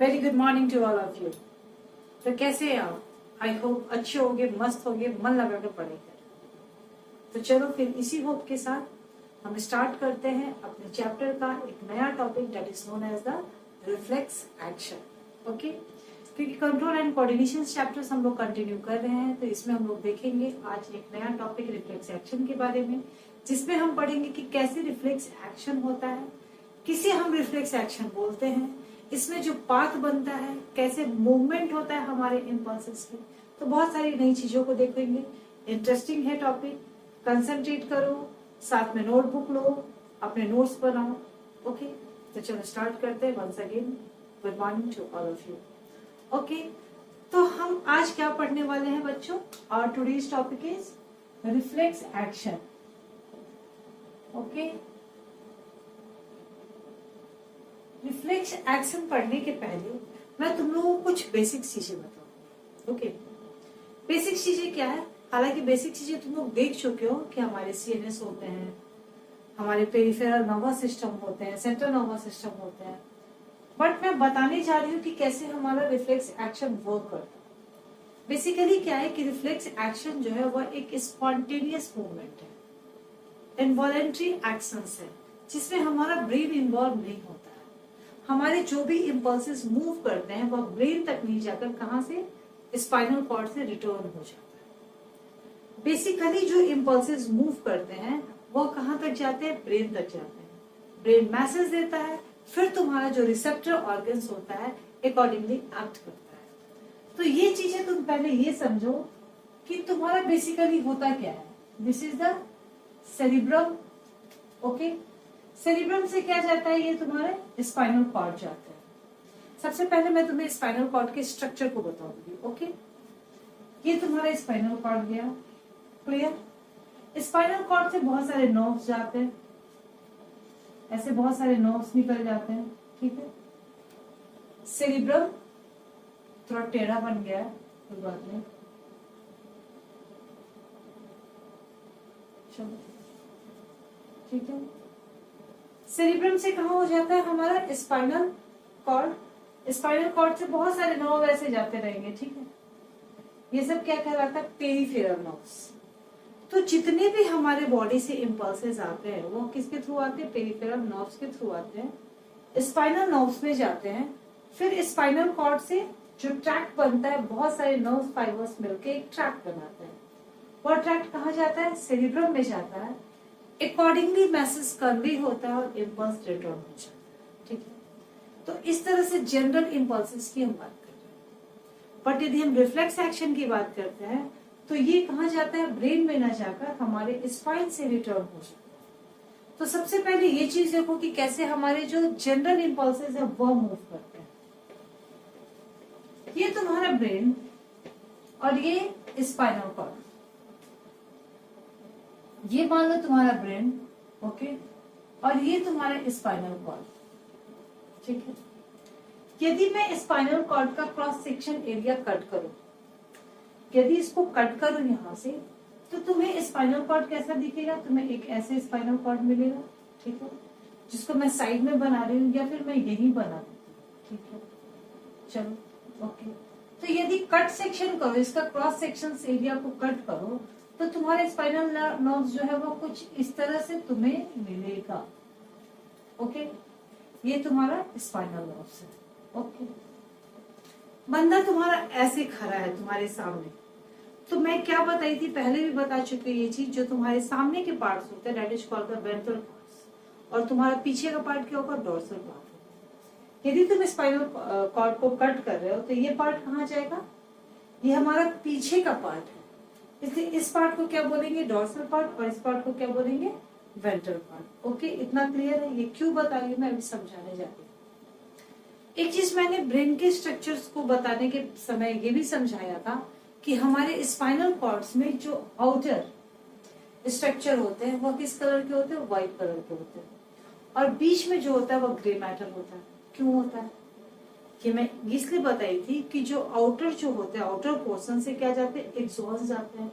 Very good morning to all of you. तो कैसे हैं आप? आई होप अच्छे होंगे, मस्त होंगे, मन लगा कर पढ़ेंगे। तो चलो फिर इसी होप के साथ हम स्टार्ट करते हैं अपने चैप्टर का एक नया topic that is known as the reflex action. Okay, क्योंकि कंट्रोल एंड कोऑर्डिनेशन चैप्टर्स हम लोग कंटिन्यू कर रहे हैं, तो इसमें हम लोग देखेंगे आज एक नया टॉपिक रिफ्लेक्स एक्शन के बारे में, जिसमें हम पढ़ेंगे कि कैसे रिफ्लेक्स एक्शन होता है, किसे हम रिफ्लेक्स एक्शन बोलते हैं, इसमें जो पाथ बनता है, कैसे मूवमेंट होता है हमारे इम्पल्सेस में। तो बहुत सारी नई चीजों को देखेंगे। इंटरेस्टिंग है टॉपिक, कंसंट्रेट करो, साथ में नोटबुक लो, अपने नोट्स बनाओ। ओके, तो चलो स्टार्ट करते हैं। Once again good morning to all of you. Okay, तो हम आज क्या पढ़ने वाले हैं बच्चों? और today's topic is reflex action. Okay, reflex action पढ़ने के पहले मैं तुम लोगों को कुछ बेसिक चीजें बताऊंगी। ओके, बेसिक चीजें क्या है? हालांकि बेसिक चीजें तुम लोग देख चुके हो कि हमारे सीएनएस होते हैं, हमारे पेरिफेरल नर्वस सिस्टम होते हैं, सेंट्रल नर्वस सिस्टम होते हैं, बट मैं बताने जा रही हूँ कि कैसे हमारा रिफ्लेक्स एक्शन वर्क करता है। बेसिकली क्या है कि रिफ्लेक्स एक्शन जो है वह एक स्पॉन्टेनियस मूवमेंट है, इनवॉलेंट्री एक्शंस है, जिसमें हमारा ब्रेन इन्वॉल्व नहीं होता है। हमारे जो भी इम्पल्सेस मूव करते हैं वह ब्रेन तक नहीं जाकर कहां से, स्पाइनल कॉर्ड से रिटर्न हो जाता है। बेसिकली जो इम्पल्सेस मूव करते हैं वो कहां तक जाते हैं? ब्रेन तक जाते हैं। ब्रेन मैसेज देता है, फिर तुम्हारा जो रिसेप्टर ऑर्गन्स होता है अकॉर्डिंगली एक्ट करता है। तो ये चीजें तुम पहले ये समझो कि तुम्हारा बेसिकली होता क्या है। This is the cerebrum. Okay, cerebrum से क्या जाता है? ये तुम्हारे स्पाइनल कॉर्ड जाता है। सबसे पहले मैं तुम्हें स्पाइनल कॉर्ड के स्ट्रक्चर को बताऊंगी। ओके, ये तुम्हारा स्पाइनल कॉर्ड गया, क्लियर? स्पाइनल कॉर्ड से बहुत सारे नर्व्स जाते हैं, ऐसे बहुत सारे नर्व्स निकल जाते हैं, ठीक है। सेरिब्रम थोड़ा टेढ़ा बन गया है, कोई बात नहीं, चलो ठीक है। सेरिब्रम से कहा हो जाता है हमारा स्पाइनल कॉर्ड। स्पाइनल कॉर्ड से बहुत सारे नर्व ऐसे जाते रहेंगे, ठीक है। ये सब क्या कहलाता है? Peripheral nerves. तो जितने भी हमारे बॉडी से इम्पल्सेस आते हैं वो किसके थ्रू आते हैं? पेरिफेरल नर्व्स के थ्रू आते हैं, स्पाइनल नर्व्स में जाते हैं। फिर स्पाइनल कॉर्ड से जो ट्रैक्ट बनता है, बहुत सारे नर्व फाइबर्स मिलकर एक ट्रैक्ट बनाते हैं। वो ट्रैक्ट कहाँ जाता है? सेरिब्रम में जाता है। अकॉर्डिंगली मैसेज कन्वे होता है और इम्पल्स रिटर्न हो जाता है, ठीक है। तो इस तरह से जनरल इम्पल्सेस की हम बात कर रहे हैं। बट यदि हम रिफ्लेक्स एक्शन की बात करते हैं तो ये कहाँ जाता है? ब्रेन में ना जाकर हमारे स्पाइन से रिटर्न हो जाता है। तो सबसे पहले ये चीज देखो कि कैसे हमारे जो जनरल इम्पल्सेस है वह मूव करते हैं। ये तुम्हारा ब्रेन और ये स्पाइनल कॉर्ड, ये मान लो तुम्हारा ब्रेन, ओके, और ये तुम्हारा स्पाइनल कॉर्ड, ठीक है। यदि मैं स्पाइनल कॉर्ड का क्रॉस सेक्शन एरिया कट करूं, यदि इसको कट करूं यहां से, तो तुम्हें स्पाइनल कॉर्ड कैसा दिखेगा? तुम्हें एक ऐसे स्पाइनल कॉर्ड मिलेगा, ठीक है, जिसको मैं साइड में बना रही हूँ या फिर मैं यही बना देती हूँ, ठीक है। चलो ओके, तो यदि कट सेक्शन करो, इसका क्रॉस सेक्शन एरिया को कट करो, तो तुम्हारे स्पाइनल नर्व्स जो है वो कुछ इस तरह से तुम्हें मिलेगा। ओके, ये तुम्हारा स्पाइनल नर्व्स है। ओके, बंदा तुम्हारा ऐसे खड़ा है तुम्हारे सामने, तो मैं क्या बताई थी, पहले भी बता चुकी ये चीज, जो तुम्हारे सामने के पार्ट्स होते हैं that is called the ventral parts, और तुम्हारा पीछे का पार्ट क्या होगा? Dorsal part. यदि तुम स्पाइनल कॉर्ड को कट कर रहे हो तो ये पार्ट कहाँ जाएगा? ये हमारा पीछे का पार्ट है, इसलिए इस पार्ट को क्या बोलेंगे? डोर्सल पार्ट, और इस पार्ट को क्या बोलेंगे? Ventral part. ओके, इतना क्लियर है? ये क्यों बता रही हूँ मैं, अभी समझाने जा रही हूँ। एक चीज मैंने ब्रेन के स्ट्रक्चर्स को बताने के समय ये भी समझाया था कि हमारे स्पाइनल कॉर्ड्स में जो आउटर स्ट्रक्चर होते हैं वो किस कलर के होते हैं, व्हाइट कलर के होते हैं, और बीच में जो होता है वो ग्रे मैटर होता है। क्यों होता है कि मैं इसलिए बताई थी कि जो आउटर जो होते हैं, आउटर पोर्शन से क्या जाते हैं, एक्सॉन्स जाते हैं,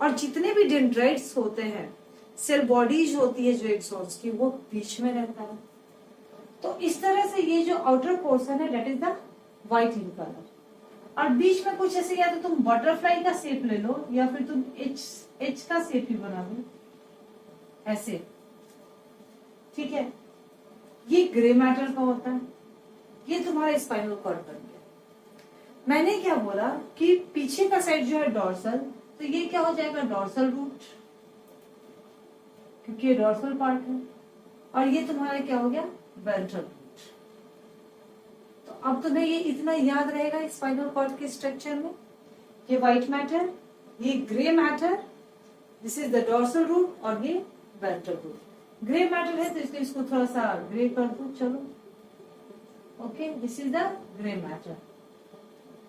और जितने भी डेंड्राइट्स होते हैं, सेल बॉडीज होती है जो एक्सॉन्स की, वो बीच में रहता है। तो इस तरह से ये जो आउटर पोर्शन है that is the white in colour, और बीच में कुछ ऐसे, या तो तुम बटरफ्लाई का शेप ले लो या फिर तुम एच का शेप ही बना लो ऐसे, ठीक है। ये ग्रे मैटर का होता है, ये तुम्हारा स्पाइनल कॉर्ड बन गया। मैंने क्या बोला कि पीछे का साइड जो है डॉर्सल, तो ये क्या हो जाएगा, डॉर्सल रूट, क्योंकि ये डॉर्सल पार्ट है, और ये तुम्हारा क्या हो गया, वेंट्रल रूट। तो अब तुम्हें ये इतना याद रहेगा स्पाइनल कॉर्ड के स्ट्रक्चर में, ये व्हाइट मैटर, ये grey matter, this is the dorsal root, और ये वेंट्रल रूट। ग्रे मैटर है तो इसलिए इसको थोड़ा सा ग्रे कर दो, चलो okay, this is the grey matter,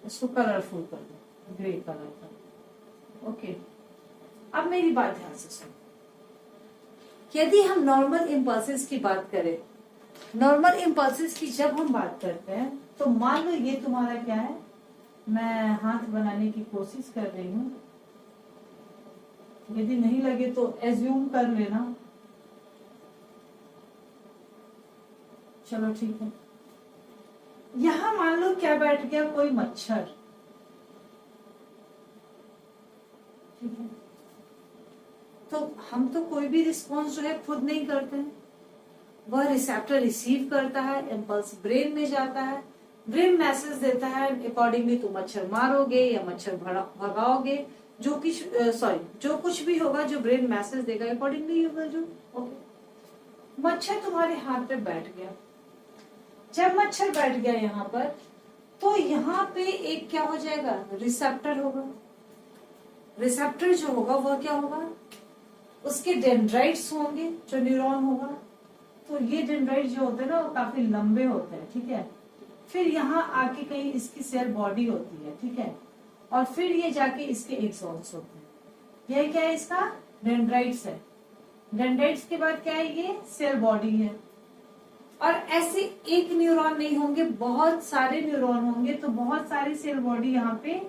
इसको कलरफुल कर दो, ग्रे कलर का, ओके। अब मेरी बात ध्यान से सुनो, यदि हम नॉर्मल इम्पल्सेस की बात करें, नॉर्मल इम्पल्सेस की जब हम बात करते हैं, तो मान लो ये तुम्हारा क्या है, मैं हाथ बनाने की कोशिश कर रही हूं, यदि नहीं लगे तो एज्यूम कर लेना, चलो ठीक है। यहां मान लो क्या बैठ गया, कोई मच्छर, ठीक है। तो हम तो कोई भी रिस्पॉन्स जो है खुद नहीं करते हैं, वह रिसेप्टर रिसीव करता है, इम्पल्स ब्रेन में जाता है, ब्रेन मैसेज देता है, अकॉर्डिंगली तुम मच्छर मारोगे या मच्छर भगाओगे, जो कुछ भी होगा, जो ब्रेन मैसेज देगा अकॉर्डिंगली होगा जो, ओके। मच्छर तुम्हारे हाथ पे बैठ गया, जब मच्छर बैठ गया यहाँ पर, तो यहाँ पे एक क्या हो जाएगा, रिसेप्टर होगा। रिसेप्टर जो होगा वह क्या होगा, उसके डेंड्राइट्स होंगे, जो न्यूरॉन होगा। तो ये डेंड्राइट जो होते हैं ना, वो काफी लंबे होते हैं, ठीक है। फिर यहाँ आके कहीं इसकी सेल बॉडी होती है, ठीक है, और फिर ये जाके इसके एक्सॉन्स होते हैं। यह क्या है, इसका डेंड्राइट्स है। डेंड्राइट्स के बाद क्या है, ये सेल बॉडी है। और ऐसे एक न्यूरॉन नहीं होंगे, बहुत सारे न्यूरॉन होंगे, तो बहुत सारी सेल बॉडी यहाँ पे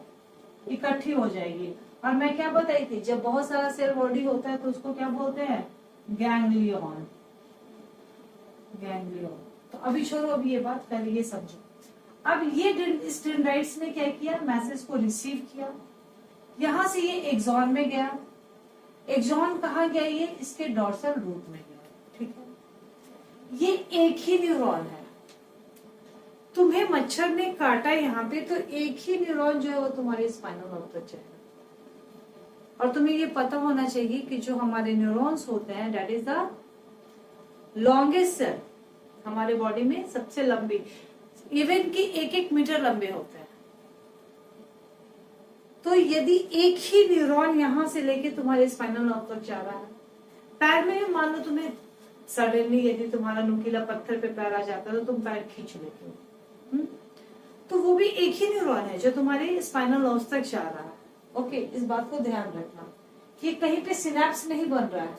इकट्ठी हो जाएगी। और मैं क्या बताई थी, जब बहुत सारा सेल बॉडी होता है तो उसको क्या बोलते हैं, गैंग्लियन। गैंग्लियन। तो अभी छोड़ो, अभी ये बात, पहले ये समझो। अब ये इस डेंड्राइट्स ने क्या किया, मैसेज को रिसीव किया, यहां से ये एक्सॉन में गया। एक्सॉन कहाँ गया, ये इसके डॉर्सल रूट में गया, ठीक है। ये एक ही न्यूरॉन है। तुम्हें मच्छर ने काटा यहाँ पे, तो एक ही न्यूरॉन जो है वो तुम्हारे स्पाइनल नर्व तक जाएगा। और तुम्हें ये पता होना चाहिए कि जो हमारे न्यूरॉन्स होते हैं, that is the longest cell हमारे बॉडी में, सबसे लंबी, इवन कि 1-1 मीटर लंबे होते हैं। तो यदि एक ही न्यूरॉन यहां से लेके तुम्हारे स्पाइनल नर्व तक जा रहा है, पैर में मान लो तुम्हें सडनली यदि तुम्हारा नुकीला पत्थर पे पैर आ जाता है तो तुम पैर खींच लेते हो, तो वो भी एक ही न्यूरॉन है जो तुम्हारे स्पाइनल नर्व तक जा रहा है। ओके, इस बात को ध्यान रखना कि कहीं पे सिनेप्स नहीं बन रहा है।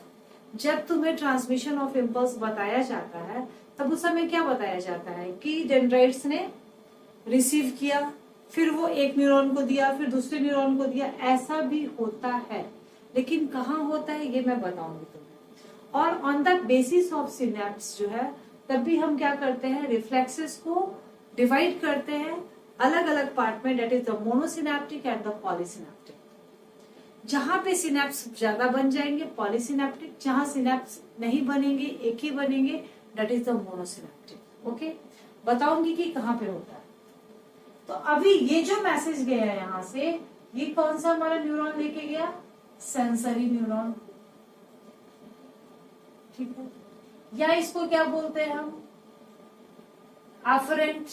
जब तुम्हें ट्रांसमिशन ऑफ इम्पल्स बताया जाता है, तब उस समय क्या बताया जाता है कि डेंड्राइट्स ने रिसीव किया, फिर वो एक न्यूरॉन को दिया, फिर दूसरे न्यूरॉन को दिया, ऐसा भी होता है। लेकिन कहाँ होता है ये मैं बताऊंगी तुम्हें। और on the basis of synapse जो है, तब भी हम क्या करते हैं, रिफ्लेक्सेस को डिवाइड करते हैं अलग अलग पार्ट में, that is the monosynaptic and the polysynaptic. जहां पे सिनेप्स ज्यादा बन जाएंगे पॉलीसिनेप्टिक, जहां सिनेप्स नहीं बनेंगे, एक ही बनेंगे, that is the monosynaptic. Okay, बताऊंगी कि कहां पे होता है। तो अभी ये जो मैसेज गया है यहां से, ये कौन सा हमारा न्यूरॉन लेके गया, सेंसरी न्यूरॉन, ठीक है। या इसको क्या बोलते हैं हम, एफरेंट।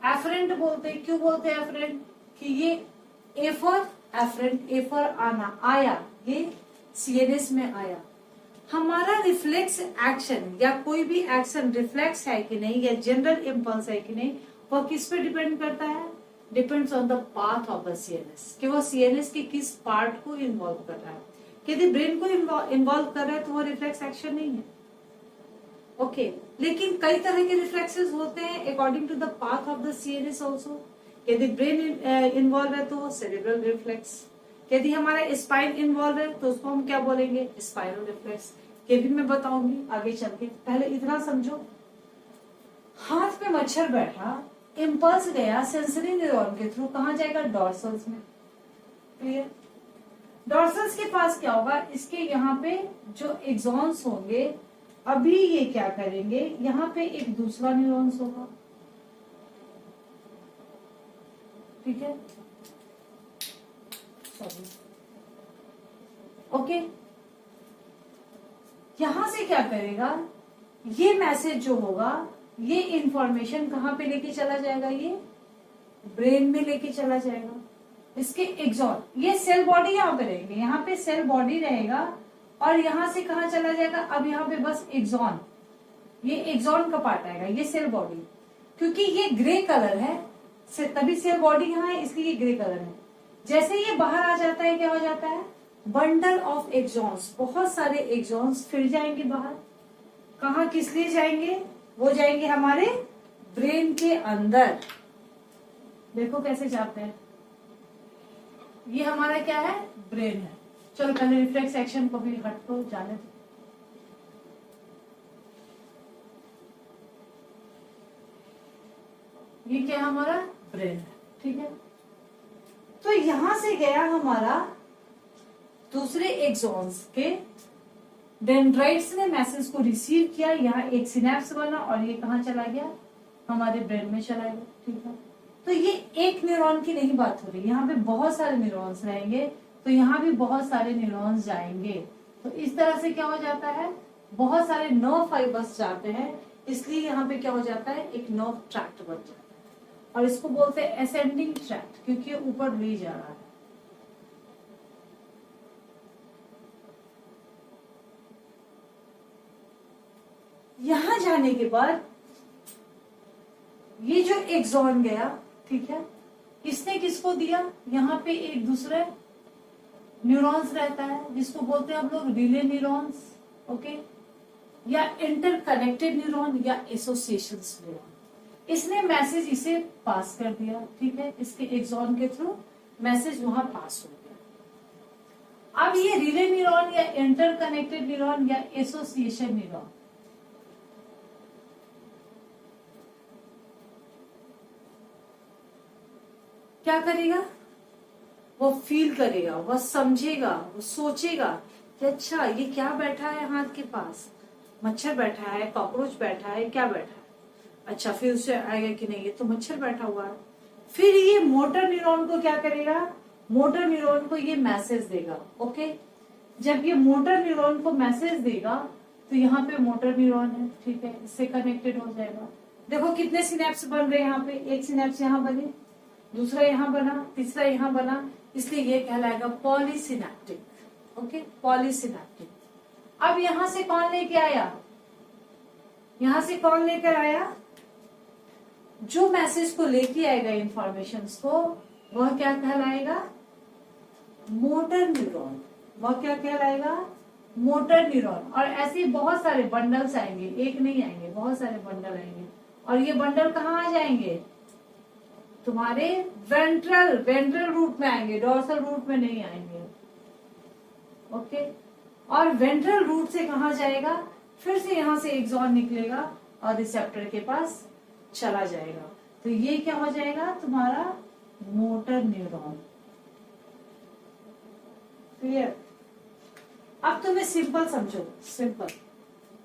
एफरेंट बोलते हैं, क्यों बोलते हैं एफरेंट, कि ये A for afferent, A for आना, आया, ये सीएनएस में आया। हमारा रिफ्लेक्स एक्शन या कोई भी एक्शन रिफ्लेक्स है कि नहीं या जनरल इम्पल्स है कि नहीं, वो किस पे डिपेंड करता है? Depends on the path of the CNS, कि वो सीएनएस के किस पार्ट को इन्वॉल्व कर रहा है। यदि ब्रेन को इन्वॉल्व कर रहा है तो वो रिफ्लेक्स एक्शन नहीं है। ओके, लेकिन कई तरह के रिफ्लेक्सेस होते हैं according to the path of the CNS also. यदि ब्रेन इन्वॉल्व है तो वो सेरेब्रल रिफ्लेक्स, यदि हमारा स्पाइन इन्वॉल्व है तो उसको हम क्या बोलेंगे? Spinal reflex. ये भी मैं बताऊंगी आगे चल के, पहले इतना समझो। हाथ पे मच्छर बैठा, इम्पल्स गया सेंसरी न्यूरॉन के थ्रू, कहाँ जाएगा? डॉर्सल्स में। क्लियर? डॉर्सल्स के पास क्या होगा? इसके यहाँ पे जो एक्सॉन्स होंगे, अभी ये क्या करेंगे, यहाँ पे एक दूसरा न्यूरॉन्स होगा, ठीक है? ओके, यहां से क्या करेगा? ये मैसेज जो होगा, ये इंफॉर्मेशन कहां पे लेके चला जाएगा? ये ब्रेन में लेके चला जाएगा। इसके एक्सॉन, ये सेल बॉडी यहाँ पे रहेगी, यहाँ पे सेल बॉडी रहेगा, और यहां से कहा चला जाएगा? अब यहाँ पे बस एक्सॉन, ये एक्सॉन का पार्ट आएगा, ये सेल बॉडी, क्योंकि ये ग्रे कलर है तभी सेल बॉडी यहाँ है, इसलिए ये ग्रे कलर है। जैसे ये बाहर आ जाता है, क्या हो जाता है? बंडल ऑफ एक्सॉन्स, बहुत सारे एक्सॉन्स फिर जाएंगे बाहर। कहा किस लिए जाएंगे? वो जाएंगे हमारे ब्रेन के अंदर। देखो कैसे जाते हैं। ये हमारा क्या है? ब्रेन है। चलो पहले रिफ्लेक्स एक्शन को भी हट को जाने दो। ये क्या हमारा? ब्रेन है, ठीक है? तो यहां से गया हमारा दूसरे एक्सॉन्स के, डेंड्राइट्स ने मैसेज को रिसीव किया, यहाँ एक सिनेप्स बना और ये कहाँ चला गया? हमारे ब्रेन में चला गया, ठीक है? तो ये एक न्यूरॉन की नहीं बात हो रही, यहाँ पे बहुत सारे न्यूरॉन्स रहेंगे, तो यहाँ भी बहुत सारे न्यूरॉन्स जाएंगे। तो इस तरह से क्या हो जाता है? बहुत सारे नर्व फाइबर्स जाते हैं, इसलिए यहाँ पे क्या हो जाता है? एक नर्व ट्रैक्ट बन जाता है, और इसको बोलते हैं असेंडिंग ट्रैक्ट, क्योंकि ये ऊपर ले जा रहा है। यहां जाने के बाद ये जो एक्सॉन गया, ठीक है, इसने किसको दिया? यहाँ पे एक दूसरे न्यूरॉन्स रहता है, जिसको बोलते हैं हम लोग रिले न्यूरॉन्स, ओके, या इंटरकनेक्टेड न्यूरॉन या एसोसिएशन न्यूरॉन। इसने मैसेज इसे पास कर दिया, ठीक है, इसके एक्सॉन के थ्रू मैसेज वहां पास हो गया। अब ये रिले न्यूरॉन या इंटरकनेक्टेड न्यूरॉन या एसोसिएशन न्यूरॉन क्या करेगा? वो फील करेगा, वो समझेगा, वो सोचेगा कि अच्छा ये क्या बैठा है हाथ के पास? मच्छर बैठा है, कॉकरोच बैठा है, क्या बैठा है? अच्छा, फिर उसे आएगा कि नहीं ये तो मच्छर बैठा हुआ है। फिर ये मोटर न्यूरॉन को क्या करेगा? मोटर न्यूरॉन को ये मैसेज देगा, ओके। जब ये मोटर न्यूरॉन को मैसेज देगा तो यहाँ पे मोटर न्यूरॉन है, ठीक है, इससे कनेक्टेड हो जाएगा। देखो कितने सिनेप्स बन रहे हैं यहाँ पे, एक सिनेप्स यहाँ बने, दूसरा यहाँ बना, तीसरा यहाँ बना, इसलिए ये कहलाएगा पॉलीसिनेप्टिक, ओके, पॉलीसिनेप्टिक। अब यहाँ से कौन लेके आया? यहाँ से कौन लेकर आया? जो मैसेज को लेके आएगा इंफॉर्मेशन को, वह क्या कहलाएगा? Motor neuron. वह क्या कहलाएगा? Motor neuron. और ऐसे बहुत सारे बंडल्स आएंगे, एक नहीं आएंगे, बहुत सारे बंडल आएंगे, और ये बंडल कहाँ आ जाएंगे? तुम्हारे वेंट्रल रूट में आएंगे, डोर्सल रूट में नहीं आएंगे, ओके। और वेंट्रल रूट से कहा जाएगा? फिर से यहां से एक्सॉन निकलेगा और रिसेप्टर के पास चला जाएगा। तो ये क्या हो जाएगा? तुम्हारा मोटर न्यूरॉन। क्लियर? अब तुम्हें सिंपल समझो, सिंपल।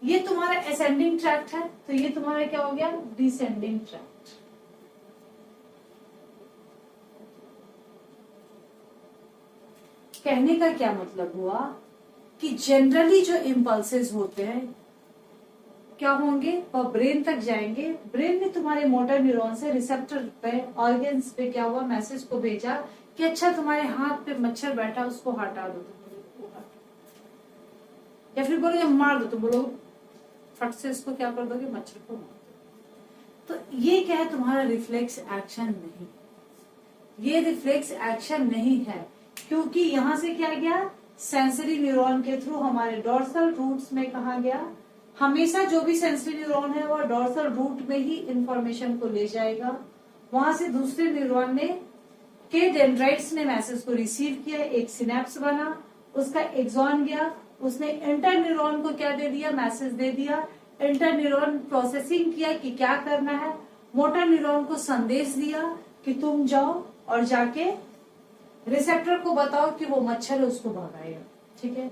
ये तुम्हारा असेंडिंग ट्रैक्ट है, तो ये तुम्हारा क्या हो गया? Descending tract. कहने का क्या मतलब हुआ कि जनरली जो इम्पल्सेस होते हैं क्या होंगे? वह ब्रेन तक जाएंगे। ब्रेन में तुम्हारे मोटर न्यूरॉन से रिसेप्टर पे, ऑर्गन्स पे क्या हुआ? मैसेज को भेजा कि अच्छा तुम्हारे हाथ पे मच्छर बैठा, उसको हटा दो। या फिर बोलोगे मार दो, तो बोलो फट से इसको क्या कर दोगे, मच्छर को मार दो। तो ये क्या है, तुम्हारा रिफ्लेक्स एक्शन नहीं, ये रिफ्लेक्स एक्शन नहीं है, क्योंकि यहां से क्या गया, सेंसरी न्यूरॉन के थ्रू हमारे डोर्सल रूट्स में कहा गया। हमेशा जो भी सेंसरी न्यूरॉन है वो डोर्सल रूट में ही इंफॉर्मेशन को ले जाएगा। वहां से दूसरे न्यूरॉन ने के डेंड्राइट्स ने मैसेज को रिसीव किया, एक सिनेप्स बना, उसका एक्सॉन गया, उसने इंटर न्यूरॉन को क्या दे दिया, मैसेज दे दिया। इंटर न्यूरॉन प्रोसेसिंग किया कि क्या करना है, मोटर न्यूरॉन को संदेश दिया कि तुम जाओ और जाके रिसेप्टर को बताओ कि वो मच्छर है उसको भगाएगा। ठीक है,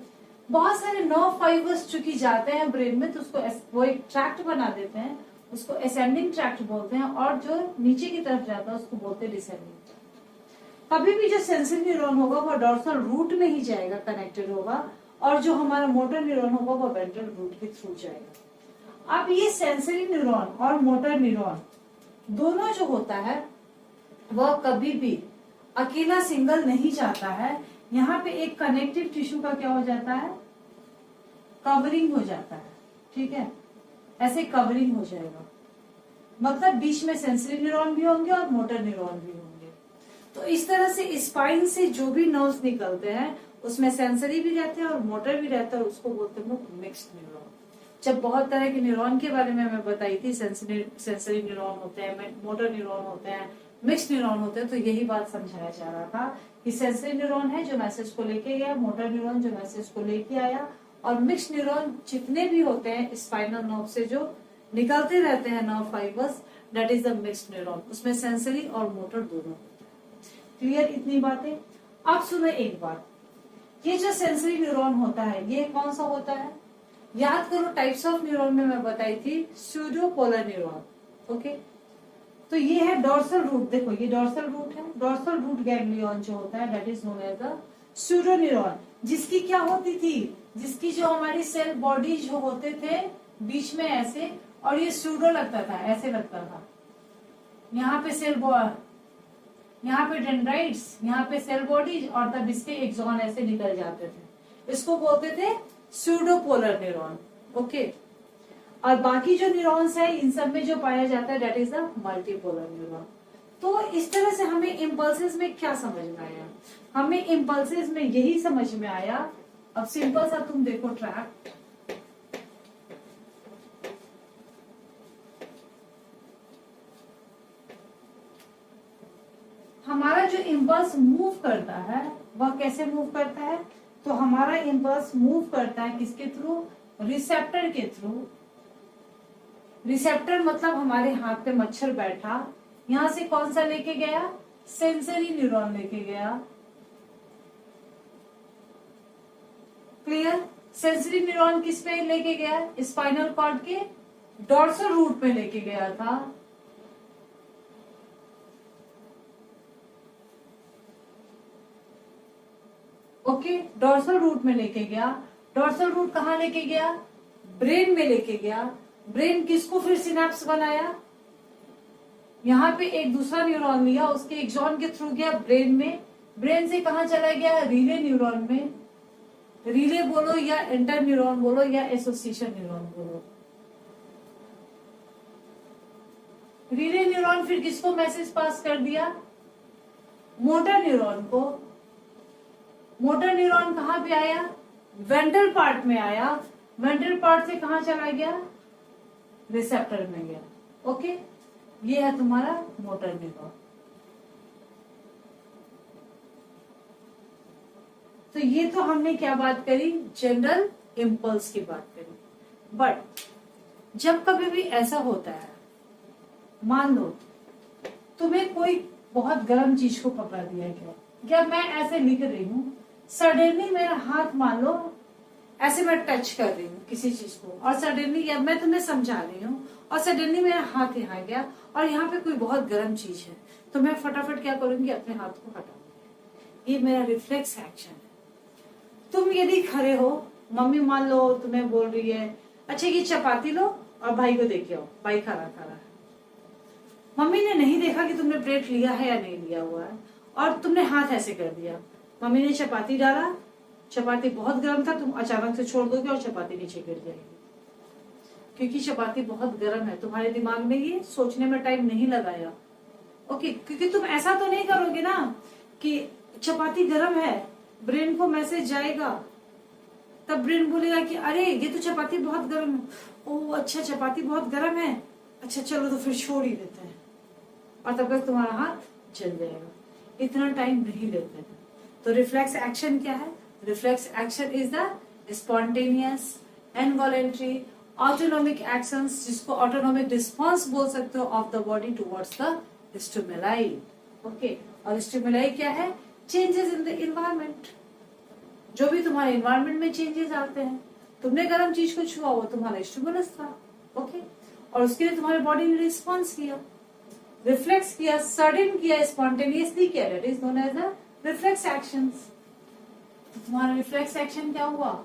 बहुत सारे नर्व फाइबर्स चूंकि जाते हैं ब्रेन में, तो उसको वो एक ट्रैक्ट बना देते हैं, उसको असेंडिंग ट्रैक्ट बोलते हैं, और जो नीचे की तरफ जाता है उसको बोलते हैं डिसेंडिंग ट्रैक्ट। कभी भी जो सेंसरी न्यूरॉन होगा वो डोर्सल रूट में ही जाएगा, कनेक्टेड होगा, और जो हमारा मोटर न्यूरॉन होगा वो वेंट्रल रूट के थ्रू जाएगा। अब ये सेंसरी न्यूरॉन और मोटर न्यूरॉन दोनों जो होता है वह कभी भी अकेला सिंगल नहीं जाता है। यहाँ पे एक कनेक्टिव टिश्यू का क्या हो जाता है, कवरिंग हो जाता है। ठीक है, ऐसे कवरिंग हो जाएगा, मतलब बीच में सेंसरी न्यूरॉन भी होंगे और मोटर न्यूरॉन भी होंगे। तो इस तरह से स्पाइन से जो भी नर्व्स निकलते हैं उसमें सेंसरी भी रहते हैं और मोटर भी रहता है, उसको बोलते हैं मिक्स्ड न्यूरॉन। जब बहुत तरह के न्यूरॉन के बारे में मैं बताई थी, सेंसरी न्यूरॉन होते हैं, मोटर न्यूरॉन होते हैं, मिक्स्ड न्यूरॉन होते हैं, तो यही बात समझाया जा रहा था कि सेंसरी न्यूरॉन है जो मैसेज को लेके गया, मोटर न्यूरॉन जो मैसेज को लेके आया, और मिक्स्ड न्यूरॉन जितने भी होते हैं स्पाइनल नर्व से जो निकलते रहते हैं nerve fibres, that is the mixed neuron. उसमें सेंसरी और मोटर दोनों। क्लियर इतनी बातें? अब सुनो एक बात, ये जो सेंसरी न्यूरॉन होता है ये कौन सा होता है, याद करो टाइप्स ऑफ न्यूरॉन में मैं बताई थी स्यूडोपोलर न्यूरॉन। ओके, तो ये है डोर्सल रूट, देखो ये डोर्सल रूट है, डोर्सल रूट गैंग्लियन जो होता है that is known as the pseudo neuron. जिसकी क्या होती थी, जिसकी जो हमारी सेल बॉडी जो होते थे बीच में ऐसे, और ये स्यूडो लगता था, ऐसे लगता था, यहाँ पे सेल, यहाँ पे डेंड्राइट्स, यहाँ पे सेल बॉडीज, और तब इसके एक्सॉन ऐसे निकल जाते थे, इसको बोलते थे स्यूडोपोलर न्यूरॉन। ओके, और बाकी जो न्यूरॉन्स है इन सब में जो पाया जाता है that is the multipolar neuron. तो इस तरह से हमें इम्पल्सेस में क्या समझ में आया, हमें इम्पल्सेस में यही समझ में आया। अब सिंपल सा तुम देखो ट्रैक, हमारा जो इम्पल्स मूव करता है वह कैसे मूव करता है, तो हमारा इम्पल्स मूव करता है किसके थ्रू, रिसेप्टर के थ्रू। रिसेप्टर मतलब हमारे हाथ पे मच्छर बैठा, यहां से कौन सा लेके गया, सेंसरी न्यूरॉन लेके गया। क्लियर? सेंसरी न्यूरॉन किस पे लेके गया, स्पाइनल कॉर्ड के डोर्सल रूट में लेके गया था। ओके, डोर्सल रूट में लेके गया। डोर्सल रूट कहाँ लेके गया, ब्रेन में लेके गया। ब्रेन किसको फिर सिनेप्स बनाया, यहाँ पे एक दूसरा न्यूरॉन लिया, उसके एक्सॉन के थ्रू गया ब्रेन में, ब्रेन से कहाँ चला गया, रिले न्यूरॉन में। रिले बोलो या इंटर न्यूरॉन बोलो या एसोसिएशन न्यूरॉन बोलो। रिले न्यूरॉन फिर किसको मैसेज पास कर दिया, मोटर न्यूरॉन को। मोटर न्यूरॉन कहाँ पे आया, वेंट्रल पार्ट में आया, वेंट्रल पार्ट से कहाँ चला गया, रिसेप्टर में गया। ओके, ये है तुम्हारा मोटर न्यूरॉन। तो ये तो हमने क्या बात करी, जनरल इम्पल्स की बात करी। बट जब कभी भी ऐसा होता है, मान लो तुम्हें कोई बहुत गर्म चीज को पकड़ दिया गया, या मैं ऐसे लिख रही हूं, सडनली मेरा हाथ मान लो ऐसे मैं टच कर रही हूँ किसी चीज को, और सडनली, या मैं तुम्हें समझा रही हूँ और सडनली मेरा हाथ यहाँ गया और यहाँ पे कोई बहुत गर्म चीज है, तो मैं फटाफट क्या करूंगी, अपने हाथ को हटाऊंगी। ये मेरा रिफ्लेक्स एक्शन है। तुम यदि खड़े हो, मम्मी मान लो तुम्हें बोल रही है अच्छा ये चपाती लो और भाई को देखे आओ, भाई खा रहा है। मम्मी ने नहीं देखा कि तुमने प्लेट लिया है या नहीं लिया हुआ है, और तुमने हाथ ऐसे कर दिया। मम्मी ने चपाती डाला, चपाती बहुत गर्म था, तुम अचानक से छोड़ दोगे और चपाती नीचे गिर जाएगी, क्योंकि चपाती बहुत गर्म है। तुम्हारे दिमाग में ये सोचने में टाइम नहीं लगाया। ओके, क्योंकि तुम ऐसा तो नहीं करोगे ना कि चपाती गर्म है, ब्रेन को मैसेज जाएगा, तब ब्रेन बोलेगा कि अरे ये तो चपाती बहुत गर्म है, ओ अच्छा चपाती बहुत गर्म है, अच्छा चलो तो फिर छोड़ ही देते हैं, और तब तक तुम्हारा हाथ जल जाएगा। इतना टाइम नहीं लेते हैं। तो रिफ्लेक्स एक्शन क्या है? Reflex action is the spontaneous, involuntary, autonomic actions, जिसको ऑटोनोमिक रिस्पॉन्स बोल सकते हो, of the body towards the stimuli. Okay, और स्टिमुलाई क्या है? Changes in the environment. जो भी तुम्हारे इन्वायरमेंट में चेंजेस आते हैं, तुमने गर्म चीज को छुआ, वो तुम्हारा स्टिमुलस था। ओके, और उसके लिए तुम्हारी बॉडी ने रिस्पॉन्स किया, रिफ्लेक्स किया, सडन किया, स्पॉन्टेनियसली किया, that is known as the reflex actions. तो तुम्हारा रिफ्लेक्स एक्शन क्या हुआ?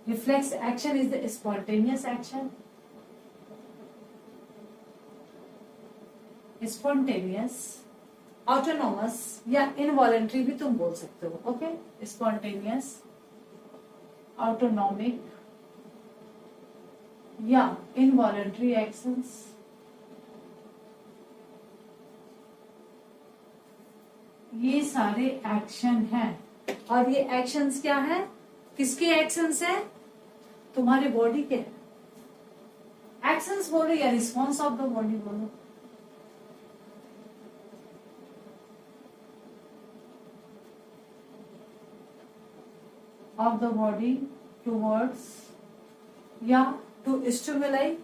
Reflex action is the spontaneous action. Spontaneous, autonomous या involuntary भी तुम बोल सकते हो। ओके, spontaneous, autonomic या involuntary actions। ये सारे एक्शन हैं, और ये एक्शंस क्या है? किसके एक्शंस हैं? तुम्हारे बॉडी के एक्शंस बोलो या रिस्पॉन्स ऑफ द बॉडी बोलो। ऑफ द बॉडी टुवर्ड्स या टू स्टिमुलाई,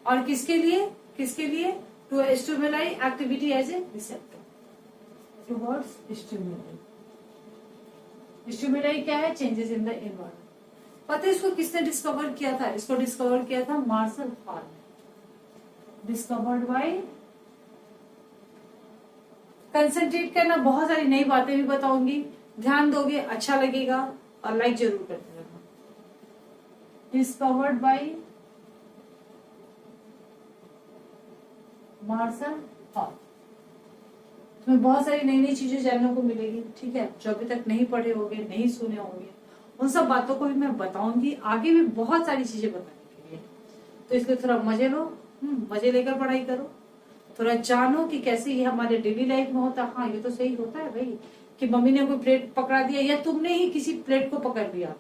और किसके लिए? किसके लिए? To stimuli activity as a receptor towards stimuli. Stimuli क्या है? Changes in the environment. पता है इसको किसने डिस्कवर किया था? इसको डिस्कवर किया था मार्शल हॉल ने। डिस्कवर्ड बाय, कंसंट्रेट करना, बहुत सारी नई बातें भी बताऊंगी, ध्यान दोगे, अच्छा लगेगा, और लाइक जरूर करते रहना। Discovered by Marshall Hall. तुम्हें बहुत सारी नई नई चीजें जानने को मिलेगी, ठीक है, जो अभी तक नहीं पढ़े होंगे, नहीं सुने होंगे, उन सब बातों को भी मैं बताऊंगी, आगे भी बहुत सारी चीजें बताने के लिए। तो इसलिए थोड़ा मजे लो, मजे लेकर पढ़ाई करो, थोड़ा जानो कि कैसे ये हमारे डेली लाइफ में होता है। हाँ, ये तो सही होता है भाई कि मम्मी ने कोई प्लेट पकड़ा दिया, या तुमने ही किसी प्लेट को पकड़ लिया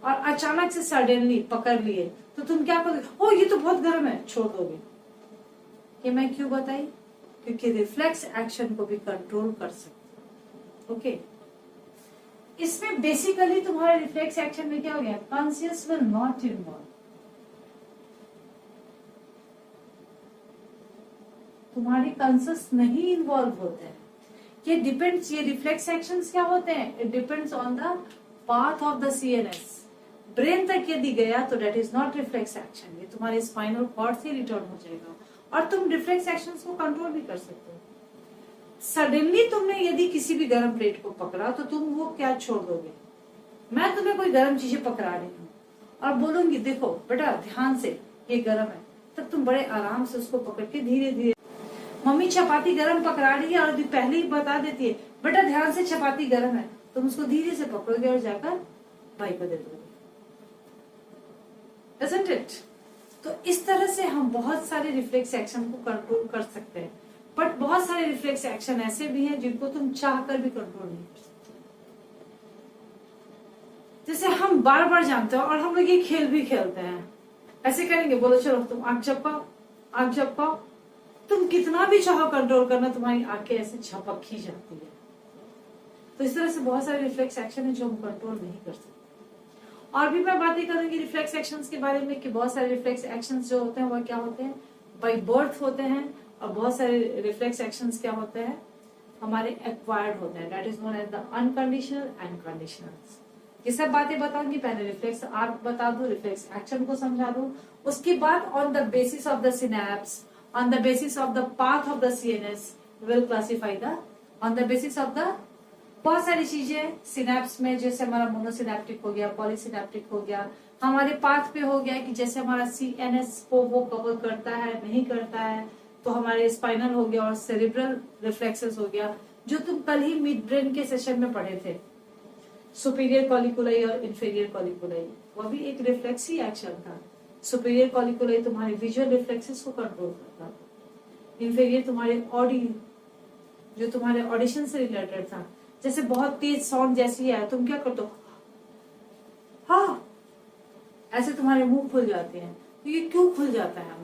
और अचानक से सडनली पकड़ लिए, तो तुम क्या करोगे? ओ ये तो बहुत गर्म है, छोड़ दोगे। ये मैं क्यों बताई? क्योंकि रिफ्लेक्स एक्शन को भी कंट्रोल कर सकते हो। ओके, इसमें बेसिकली तुम्हारे रिफ्लेक्स एक्शन में क्या हो गया? Conscious will not involve. तुम्हारी कॉन्शियस नहीं इन्वॉल्व होते हैं। ये डिपेंड्स, ये रिफ्लेक्स एक्शंस क्या होते हैं? It depends on the path of the CNS. Brain तक यदि गया तो that is not reflex action, ये तुम्हारे स्पाइनल कॉर्ड से रिटर्न हो जाएगा, और तुम रिफ्लेक्स एक्शंस को कंट्रोल भी कर सकते हो। सडनली तुमने यदि किसी भी गर्म प्लेट को पकड़ा, तो तुम वो क्या छोड़ दोगे? मैं तुम्हें कोई गर्म चीजें पकड़ा रही हूँ और बोलूंगी देखो बेटा ध्यान से, ये गर्म है, तब तुम बड़े आराम से उसको पकड़ के धीरे धीरे, मम्मी चपाती गर्म पकड़ा रही है और अभी पहले ही बता देती है बेटा ध्यान से चपाती गर्म है, तुम उसको धीरे से पकड़ोगे और जाकर भाई को दे दोगे। Isn't it? तो इस तरह से हम बहुत सारे रिफ्लेक्स एक्शन को कंट्रोल कर सकते हैं, बट बहुत सारे रिफ्लेक्स एक्शन ऐसे भी हैं जिनको तुम चाहकर भी कंट्रोल नहीं कर सकते। जैसे हम बार बार जानते हैं और हम लोग ये खेल भी खेलते हैं, ऐसे करेंगे, बोलो चलो तुम आंख झपकाओ, आंख झपकाओ, तुम कितना भी चाहो कंट्रोल करना, तुम्हारी आंखें ऐसे झपक ही जाती है। तो इस तरह से बहुत सारे रिफ्लेक्स एक्शन है जो हम कंट्रोल नहीं कर सकते। और भी मैं बातें करूंगी रिफ्लेक्स एक्शंस के बारे में कि बहुत सारे रिफ्लेक्स एक्शंस जो होते हैं वह क्या होते हैं, बाय बर्थ होते हैं, और बहुत सारे रिफ्लेक्स एक्शंस क्या होते हैं, हमारे एक्वायर्ड होते हैं, that is known as the unconditional and conditional. ये सब बातें बताऊंगी, पहले रिफ्लेक्स आर्क बता दूं, रिफ्लेक्स एक्शन को समझा दूं, उसके बाद on the basis of the synapse, on the basis of the path of the CNS will classify the, on the basis of the बहुत सारी चीजें सिनैप्स में, जैसे हमारा मोनोसिनैप्टिक हो गया, पॉलीसिनैप्टिक हो गया, हमारे पाथ पे हो गया कि जैसे हमारा सीएनएस को वो कवर करता है नहीं करता है, तो हमारे स्पाइनल हो गया और सेरिब्रल रिफ्लेक्सेस हो गया, जो तुम कल ही मिड ब्रेन के सेशन में पढ़े थे, सुपीरियर कॉलिकुलाई और इंफीरियर कॉलिकुलाई, वो भी एक रिफ्लेक्स ही एक्शन था। सुपीरियर कॉलिकुलाई तुम्हारे विजुअल रिफ्लेक्सेस को कंट्रोल करता था, इंफीरियर तुम्हारे ऑडी, जो तुम्हारे ऑडिशन से रिलेटेड था। जैसे बहुत तेज साउंड जैसी है, तुम क्या करते हो, हाँ, ऐसे तुम्हारे मुंह खुल जाते हैं। तो ये क्यों खुल जाता है मुंह,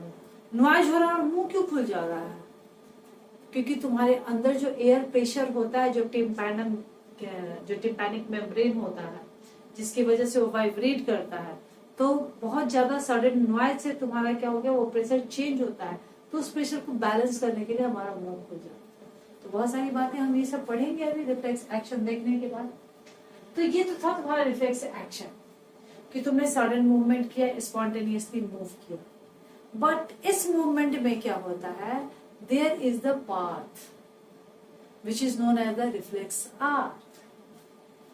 नॉइज हो रहा है और मुंह क्यों खुल जा रहा है? क्योंकि तुम्हारे अंदर जो एयर प्रेशर होता है, जो टिम्पैनिक मेम्ब्रेन होता है, जिसकी वजह से वो वाइब्रेट करता है, तो बहुत ज्यादा सडन नॉइज से तुम्हारा क्या हो गया, वो प्रेशर चेंज होता है। तो उस प्रेशर को बैलेंस करने के लिए हमारा मुंह खुल जाता है। तो बहुत सारी बातें हम ये सब पढ़ेंगे अभी रिफ्लेक्स एक्शन देखने के बाद। तो ये तो था तुम्हारा रिफ्लेक्स एक्शन, कि तुमने सडन मूवमेंट किया, स्पॉन्टेनियसली मूव किया। बट इस मूवमेंट में क्या होता है, there is the path which is known as the reflex arc.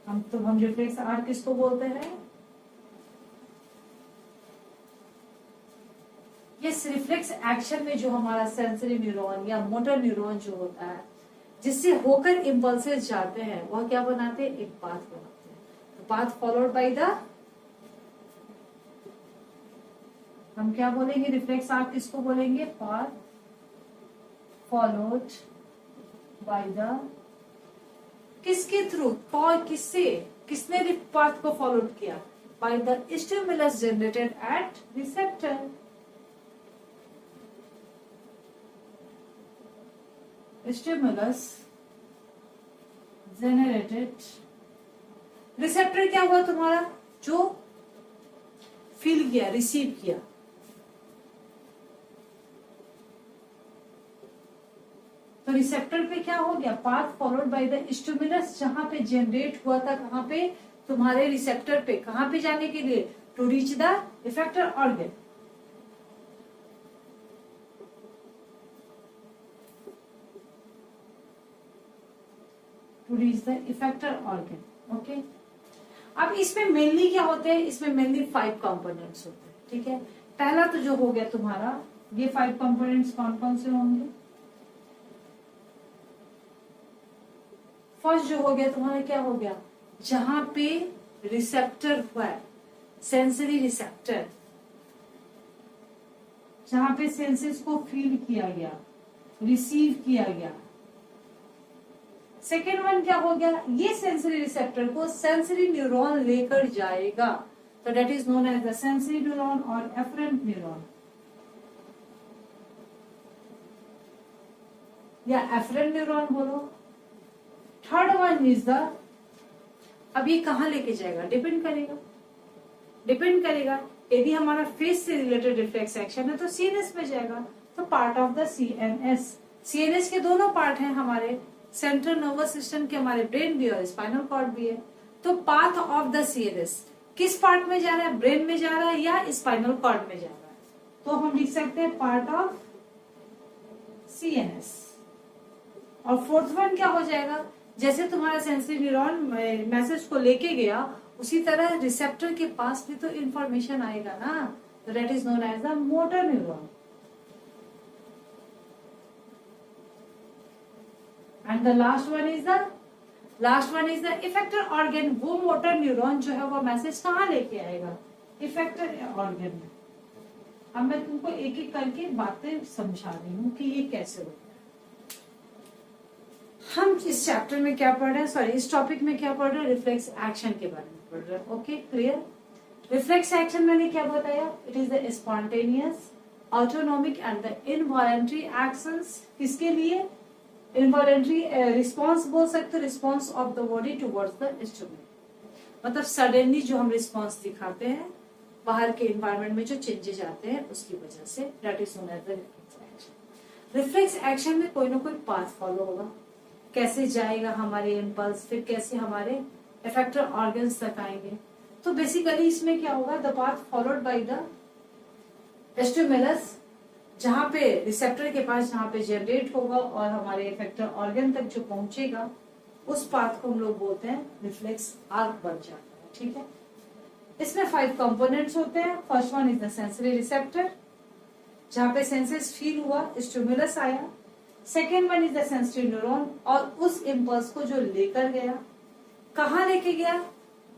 हम रिफ्लेक्स आर्क किसको बोलते हैं? इस रिफ्लेक्स एक्शन में जो हमारा सेंसरी न्यूरॉन या मोटर न्यूरॉन जो होता है, जिससे होकर इम्पल्सेस जाते हैं, वह क्या बनाते हैं, एक पाथ बनाते हैं। पाथ फॉलोड बाय द, हम क्या बोलेंगे, रिफ्लेक्स आर्क किसको बोलेंगे, पाथ फॉलोड बाय द, किसके थ्रू, किससे, किसने पाथ को फॉलोड किया, by the stimulus generated at receptor. Stimulus generated, receptor क्या हुआ तुम्हारा, जो फील किया, रिसीव किया। तो रिसेप्टर पे क्या हो गया, path followed by the stimulus, जहां पे जनरेट हुआ था, कहां पे, तुम्हारे रिसेप्टर पे, कहां पे जाने के लिए, to reach the effector organ. To reach the effector organ. Okay, अब इसमें मेनली क्या होते हैं, इसमें मेनली 5 कंपोनेंट्स होते हैं। ठीक है, पहला तो जो हो गया तुम्हारा, ये 5 कंपोनेंट्स कौन कौन से होंगे? फर्स्ट जो हो गया तुम्हारा, क्या हो गया, जहां पे रिसेप्टर हुआ है, सेंसरी रिसेप्टर, जहां पे सेंसेस को फील किया गया, रिसीव किया गया। सेकेंड वन क्या हो गया, ये सेंसरी रिसेप्टर को सेंसरी न्यूरॉन लेकर जाएगा, तो that is known as the sensory neuron और एफरेंट न्यूरॉन, या एफरेंट न्यूरॉन बोलो। थर्ड वन इज द, अब ये कहां लेके जाएगा, डिपेंड करेगा। यदि हमारा फेस से रिलेटेड रिफ्लेक्स एक्शन है तो सीएनएस में जाएगा, तो part of the CNS. CNS के दोनों पार्ट हैं हमारे, सेंट्रल नर्वस सिस्टम के, हमारे ब्रेन भी और स्पाइनल कॉर्ड भी है। तो पाथ ऑफ द सीएनएस किस पार्ट में जा रहा है, ब्रेन में जा रहा है या स्पाइनल कॉर्ड में जा रहा है, तो हम लिख सकते हैं पार्ट ऑफ सीएनएस। और फोर्थ वन क्या हो जाएगा, जैसे तुम्हारा सेंसरी न्यूरॉन मैसेज को लेके गया, उसी तरह रिसेप्टर के पास भी तो इंफॉर्मेशन आएगा ना, तो that is known as the motor neuron. And the last one is the effector organ. वो मोटर न्यूरॉन जो है वो मैसेज कहाँ लेके आएगा, इफेक्टर ऑर्गन में। अब मैं तुमको एक एक करके बातें समझा रही हूँ कि ये कैसे होता है। हम इस चैप्टर में क्या पढ़ रहे हैं, सॉरी इस टॉपिक में क्या पढ़ रहे हैं, रिफ्लेक्स एक्शन के बारे में पढ़ रहे हैं। Okay, clear. रिफ्लेक्स एक्शन मैंने क्या बताया, it is the spontaneous, autonomic and the involuntary actions. किसके लिए, इनवॉलंटरी रिस्पॉन्स बोल सकते हो, response of the body towards the stimulus, मतलब सडनली जो हम रिस्पॉन्स दिखाते हैं बाहर के इन्वायरमेंट में जो चेंजेस आते हैं उसकी वजह से, that is known as the reflex action. Reflex action में कोई ना कोई पाथ फॉलो होगा, कैसे जाएगा हमारे इम्पल्स, फिर कैसे हमारे इफेक्टर ऑर्गन्स तक आएंगे। तो बेसिकली इसमें क्या होगा, the path followed by the stimulus, जहां पे रिसेप्टर के पास जहां पे जनरेट होगा और हमारे इफेक्टर ऑर्गन तक जो पहुंचेगा, उस पाथ को हम लोग बोलते हैं रिफ्लेक्स आर्क बन जाता है। ठीक है, इसमें 5 कंपोनेंट्स होते हैं। First one is the sensory receptor, जहाँ पे सेंसेस फील हुआ, स्टिमुलस आया। Second one is the sensory neuron, और उस इम्पल्स को जो लेकर गया, कहाँ लेके गया,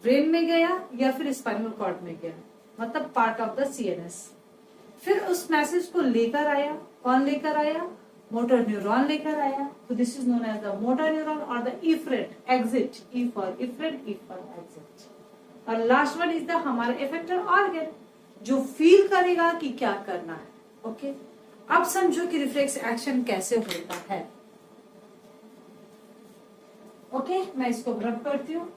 ब्रेन में गया या फिर स्पाइनल कॉर्ड में गया, मतलब पार्ट ऑफ द सीएनएस। फिर उस मैसेज को लेकर आया, कौन लेकर आया, मोटर न्यूरॉन लेकर आया, तो this is known as the motor neuron और the efferent exit, E for efferent, E for exit. और लास्ट वन इज द हमारा इफेक्टर ऑर्गन, जो फील करेगा कि क्या करना है। ओके, अब समझो कि रिफ्लेक्स एक्शन कैसे होता है। ओके, मैं इसको रब करती हूँ।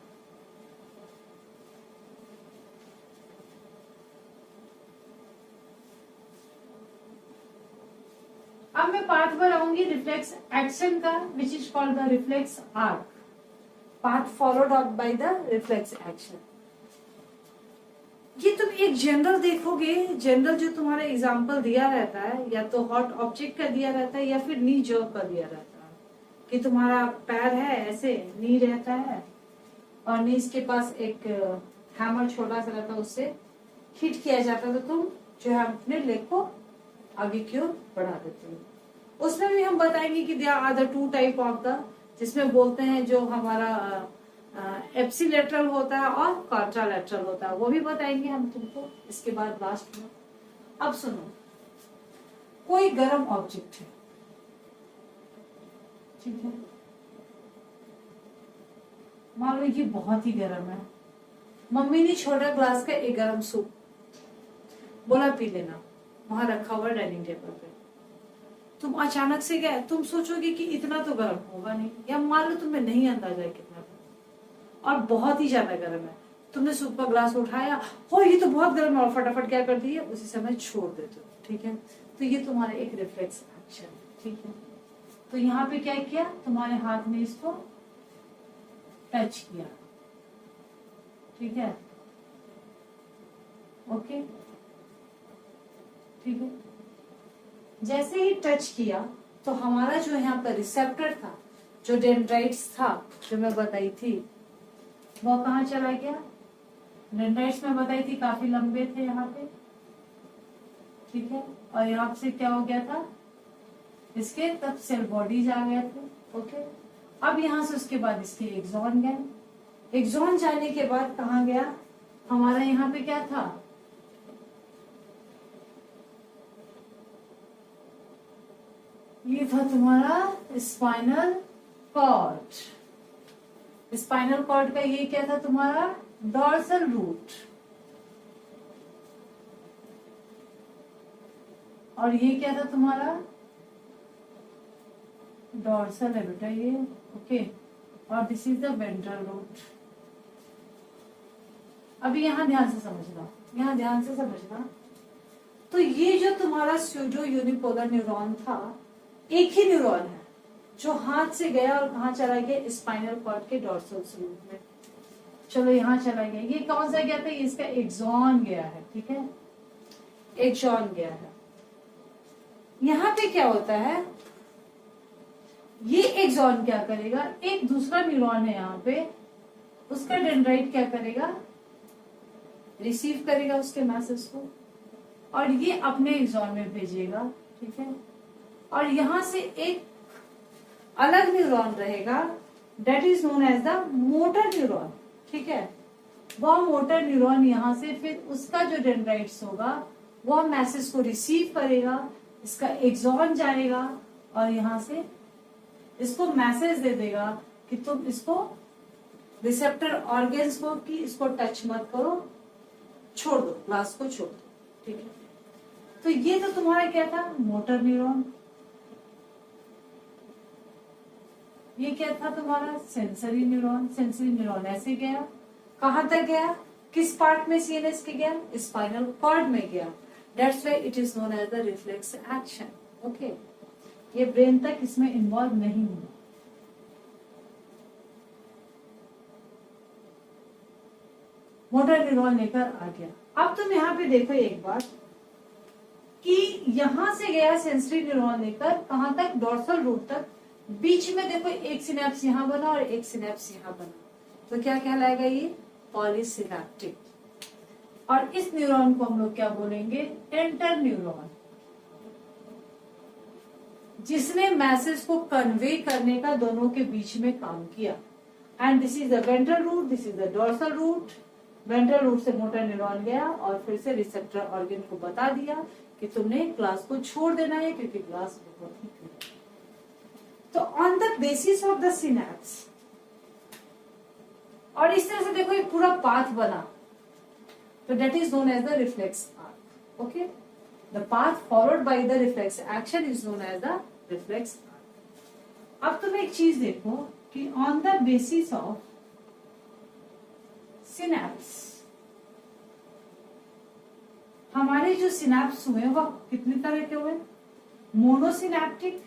अब मैं पाथ पर आऊंगी रिफ्लेक्स एक्शन का, which is called the reflex arc, path followed up by the reflex action. ये तुम एक जनरल देखोगे, जनरल जो तुम्हारा एग्जाम्पल दिया रहता है, या तो हॉट ऑब्जेक्ट का दिया रहता है या फिर नी जॉब का दिया रहता है, कि तुम्हारा पैर है ऐसे, नी रहता है और नीज के पास एक हैमर छोटा सा रहता है, उससे हिट किया जाता है, तो तुम जो है अपने लेग को आगे की ओर बढ़ा देते हो। उसमें भी हम बताएंगे कि there are the two type of the, जिसमें बोलते हैं जो हमारा एप्सिलेटरल होता है और कॉन्ट्रालेटरल होता है, वो भी बताएंगे हम तुमको इसके बाद लास्ट में। अब सुनो, कोई गर्म ऑब्जेक्ट है, ठीक है, मान लो ये बहुत ही गर्म है, मम्मी ने छोटा ग्लास का एक गर्म सूप बोला पी लेना, वहां रखा हुआ डाइनिंग टेबल पे। तुम अचानक से गए, तुम सोचोगे कि इतना तो गर्म होगा नहीं, या मान लो तुम्हें नहीं अंदाजा है कितना गर्म, और बहुत ही ज्यादा गर्म है, तुमने सूप का ग्लास उठाया, हो ये तो बहुत गर्म है, और फटाफट क्या कर दिए, उसी समय छोड़ देते हो, ठीक है। तो ये तुम्हारा एक रिफ्लेक्स एक्शन है, ठीक है। तो यहाँ पे क्या किया, तुम्हारे हाथ में इसको टच किया, ठीक है, ओके, ठीक है। जैसे ही टच किया तो हमारा जो यहाँ पर रिसेप्टर था, जो डेंड्राइट्स था जो मैं बताई थी, वो कहाँ चला गया। डेंड्राइट्स में बताई थी काफी लंबे थे यहाँ पे, ठीक है, और यहाँ से क्या हो गया था, इसके तब सेल बॉडीज आ गए थे, ओके। अब यहाँ से उसके बाद इसके एक्सॉन गए, एक्सॉन जाने के बाद कहाँ गया, हमारा यहाँ पे क्या था, ये था तुम्हारा स्पाइनल कॉर्ड। स्पाइनल कॉर्ड का ये क्या था तुम्हारा, डॉर्सल रूट, और ये क्या था तुम्हारा, डॉर्सल है बेटा ये, ओके, और this is the ventral root. अभी यहां ध्यान से समझना, यहां ध्यान से समझना। तो ये जो तुम्हारा स्यूडो यूनिपोलर न्यूरॉन था, एक ही न्यूरॉन है जो हाथ से गया और कहाँ चला गया, स्पाइनल कॉर्ड के डॉर्सल रूट में। चलो यहाँ चला गया, ये कौन सा गया था, इसका एक्सॉन गया है, ठीक है, एक्सॉन गया है। यहाँ पे क्या होता है, ये एक्सॉन क्या करेगा, एक दूसरा न्यूरॉन है यहाँ पे, उसका डेंड्राइट क्या करेगा, रिसीव करेगा उसके मैसेज को, और ये अपने एक्सॉन में भेजेगा, ठीक है। और यहां से एक अलग न्यूरॉन रहेगा, that is known as the motor neuron, ठीक है। वह मोटर न्यूरॉन यहां से फिर उसका जो डेंड्राइट्स होगा वह मैसेज को रिसीव करेगा, इसका एक्सॉन जाएगा और यहां से इसको मैसेज दे देगा कि तुम इसको रिसेप्टर ऑर्गन्स को कि इसको टच मत करो, छोड़ दो, ग्लास को छोड़ दो, ठीक है। तो ये तो तुम्हारा क्या था, मोटर न्यूरॉन। ये क्या था तुम्हारा, सेंसरी न्यूरॉन। सेंसरी न्यूरॉन ऐसे गया, कहां तक गया, किस पार्ट में सीएनएस के गया, स्पाइनल कॉर्ड में गया, that's why it is known as the reflex action, okay. ये ब्रेन तक इसमें इन्वॉल्व नहीं हुआ। मोटर न्यूरॉन लेकर आ गया। अब तुम यहाँ पे देखो एक बात कि यहां से गया सेंसरी न्यूरॉन लेकर कहां तक, डॉर्सल रूट तक, बीच में देखो एक सिनेप्स यहां बना और एक सिनेप्स यहां बना, तो क्या कहलाएगा ये, पॉलीसिनेप्टिक। और इस न्यूरॉन को हम लोग क्या बोलेंगे, इंटर न्यूरॉन, जिसने मैसेज को कन्वे करने का दोनों के बीच में काम किया। And this is the ventral root, this is the dorsal root. Ventral root से मोटर न्यूरॉन गया और फिर से रिसेप्टर ऑर्गन को बता दिया कि तुमने क्लास को छोड़ देना है क्योंकि क्लास बहुत ही क्लियर। तो on the basis of the synapse, और इस तरह से देखो एक पूरा पाथ बना, तो that is known as the reflex arc. Okay, the path followed by the reflex action is known as the reflex arc. अब तुम एक चीज देखो कि on the basis of synapse, हमारे जो सिनेप्स हुए वह कितनी तरह के हुए? मोनोसिनेप्टिक,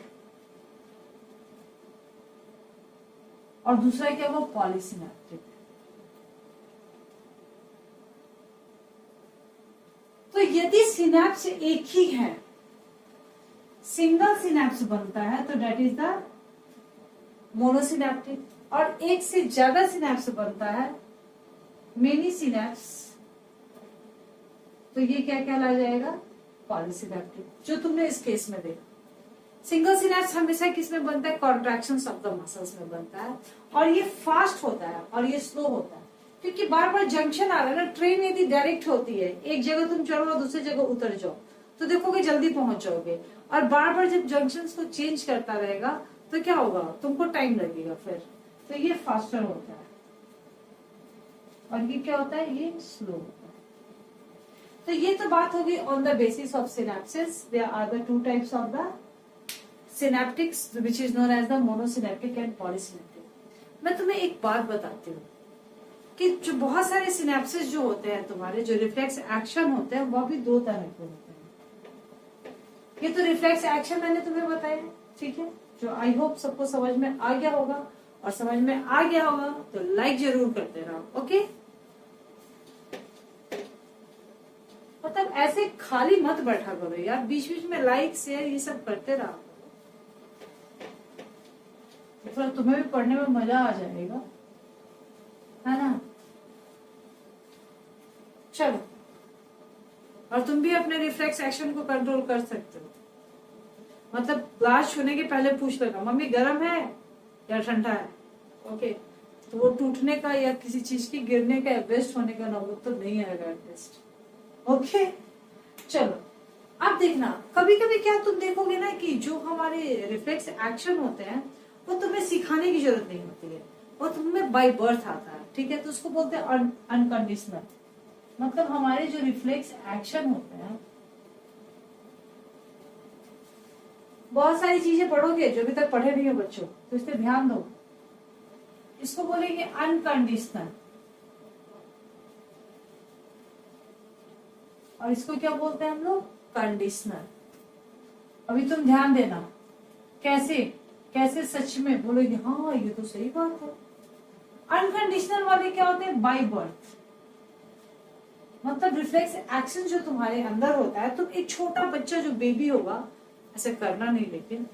और दूसरा क्या हुआ? पॉलीसिनेप्टिक। तो यदि सिनेप्स एक ही है, सिंगल सिनेप्स बनता है तो दैट इज द मोनोसिनेप्टिक, और एक से ज्यादा सिनेप्स बनता है मेनी सिनेप्स, तो ये क्या कहला जाएगा? पॉलीसिनेप्टिक, जो तुमने इस केस में देखा। सिंगल सिनेप्स हमेशा किस में बनता है? कॉन्ट्रैक्शंस ऑफ द मसल्स में बनता है, और ये फास्ट होता है और ये स्लो होता है, क्योंकि बार बार जंक्शन आ रहा है ना। ट्रेन यदि डायरेक्ट होती है, एक जगह तुम चढ़ो और दूसरी जगह उतर जाओ, तो देखोगे जल्दी पहुंच जाओगे, और बार बार जब जंक्शंस को चेंज करता रहेगा तो क्या होगा? तुमको टाइम लगेगा फिर, तो ये फास्टर होता है, और ये क्या होता है? ये स्लो होता है। तो ये तो बात होगी on the basis of synapsis. There are the two types of the synaptics which is known as the monosynaptic and polysynaptic. मैं तुम्हें एक बात बताती हूँ कि जो बहुत सारे सिनेप्सिस जो होते हैं तुम्हारे, जो रिफ्लेक्स एक्शन होते हैं, वह भी दो तरह के होते हैं। ये तो रिफ्लेक्स एक्शन मैंने तुम्हें बताया, ठीक है, जो आई होप सबको समझ में आ गया होगा, और समझ में आ गया होगा तो लाइक जरूर करते रहो। ओके, मतलब ऐसे खाली मत बैठा करो यार, बीच बीच में लाइक शेयर ये सब करते रहो, तो तुम्हें भी पढ़ने में मजा आ जाएगा, है ना। चलो, और तुम भी अपने रिफ्लेक्स एक्शन को कंट्रोल कर सकते हो। मतलब ग्लास छूने के पहले पूछ लेना, मम्मी गर्म है या ठंडा है? ओके, तो वो टूटने का या किसी चीज की गिरने का या वेस्ट होने का नौबत तो नहीं आएगा एटलीस्ट। ओके, चलो अब देखना, कभी कभी क्या तुम देखोगे ना कि जो हमारे रिफ्लेक्स एक्शन होते हैं वो तुम्हें सिखाने की जरूरत नहीं होती है, वो तुम्हें बाय बर्थ आता है, ठीक है। तो उसको बोलते हैं अनकंडीशनल। मतलब हमारे जो रिफ्लेक्स एक्शन होते हैं, बहुत सारी चीजें पढ़ोगे जो अभी तक पढ़े नहीं हो बच्चों, तो इस पे ध्यान दो। इसको बोलेंगे अनकंडीशनल, और इसको क्या बोलते हैं हम लोग? कंडीशनल। अभी तुम ध्यान देना, कैसे कैसे सच में बोलोगे हाँ ये तो सही बात है। अनकंडीशनल वाले क्या होते हैं? By birth. मतलब रिफ्लेक्स एक्शन जो तुम्हारे अंदर होता है, तुम एक छोटा बच्चा जो बेबी होगा, ऐसे करना नहीं लेकिन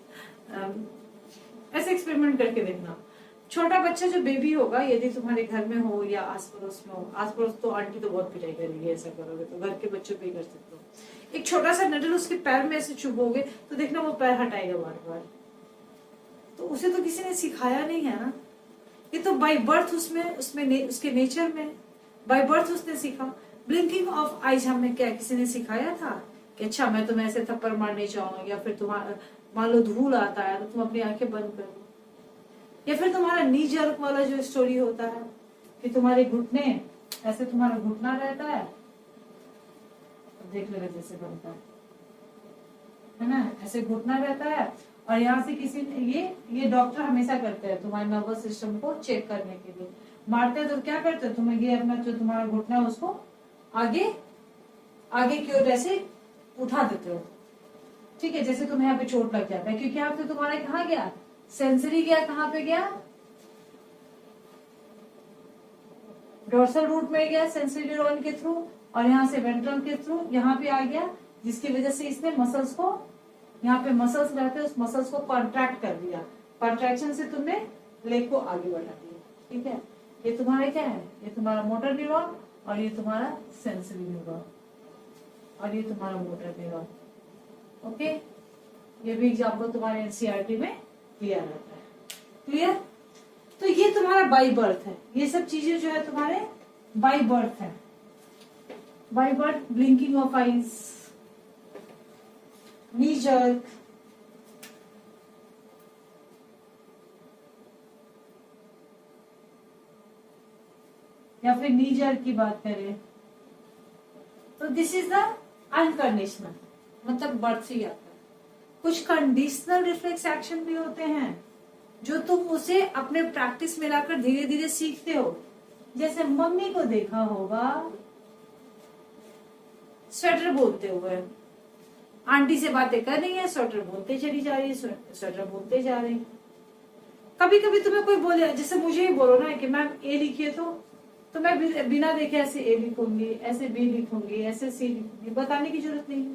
ऐसे एक्सपेरिमेंट करके देखना, छोटा बच्चा जो बेबी होगा, यदि तुम्हारे घर में हो या आस पड़ोस में हो, आस पड़ोस तो आंटी तो बहुत पिटाई करेगी ऐसा करोगे, तो घर के बच्चों पे ही कर सकते हो। एक छोटा सा नडल उसके पैर में ऐसे चुभोगे तो देखना वो पैर हटाएगा बार बार, तो उसे तो किसी ने सिखाया नहीं है ना, ये तो बाय बर्थ उसके नेचर में बाय बर्थ उसने सीखा। ब्लिंकिंग ऑफ आईज हमें क्या किसी ने सिखाया था कि अच्छा मैं तुम्हें ऐसे थप्पड़ मारने चाहूंगा, या फिर तुम्हारा मान लो धूल आता है तो तुम अपनी आंखें बंद कर दो, या फिर तुम्हारा नी जर्क वाला जो स्टोरी होता है कि तुम्हारे घुटने ऐसे, तुम्हारा घुटना रहता है, देख लेगा जैसे बनता है ना, ऐसे घुटना रहता है, और यहाँ से किसी ये डॉक्टर हमेशा करते हैं तुम्हारे नर्वस सिस्टम को चेक करने के लिए। मारते हैं तो क्या करते हैं, तुम्हें ये अपना जो तुम्हारा घुटना है उसको आगे की ओर ऐसे उठा देते हो, ठीक है, जैसे तुम्हें यहाँ पे चोट लग जाता है, क्योंकि यहाँ पे तुम्हारा कहाँ गया? सेंसरी गया, कहाँ पे गया? डोर्सल रूट में गया सेंसरी न्यूरॉन के थ्रू, और यहाँ से वेंट्रल के थ्रू यहाँ पे आ गया, जिसकी वजह से इसने मसल्स को, यहाँ पे मसल्स रहते हैं, उस मसल्स को कॉन्ट्रैक्ट कर दिया, कॉन्ट्रैक्शन से तुमने लेग को आगे बढ़ा दिया, ठीक है। ये तुम्हारा क्या है? ये तुम्हारा मोटर न्यूरॉन, और ये तुम्हारा सेंसरी न्यूरॉन, और ये तुम्हारा मोटर न्यूरॉन। ओके, ये भी एग्जाम्पल तुम्हारे एनसीईआरटी में दिया रहता है। क्लियर? तो ये तुम्हारा बाई बर्थ है, ये सब चीजें जो है तुम्हारे बाई बर्थ है। By birth blinking of eyes, knee jerk, या फिर नी जर्क की बात करें तो दिस इज द अनकंडीशनल, मतलब बर्थ से ही आता है। कुछ कंडीशनल रिफ्लेक्स एक्शन भी होते हैं जो तुम उसे अपने प्रैक्टिस में लाकर धीरे धीरे सीखते हो। जैसे मम्मी को देखा होगा स्वेटर बोलते हुए, आंटी से बातें कर रही है, स्वेटर बोलते चली जा रही है, स्वेटर बोलते जा रही है। कभी कभी तुम्हें कोई बोले, जैसे मुझे ही बोलो ना कि मैम ए लिखिए, तो मैं बिना देखे ऐसे ए लिखूंगी, ऐसे बी लिखूंगी, ऐसे सी लिखूंगी, बताने की जरूरत नहीं है।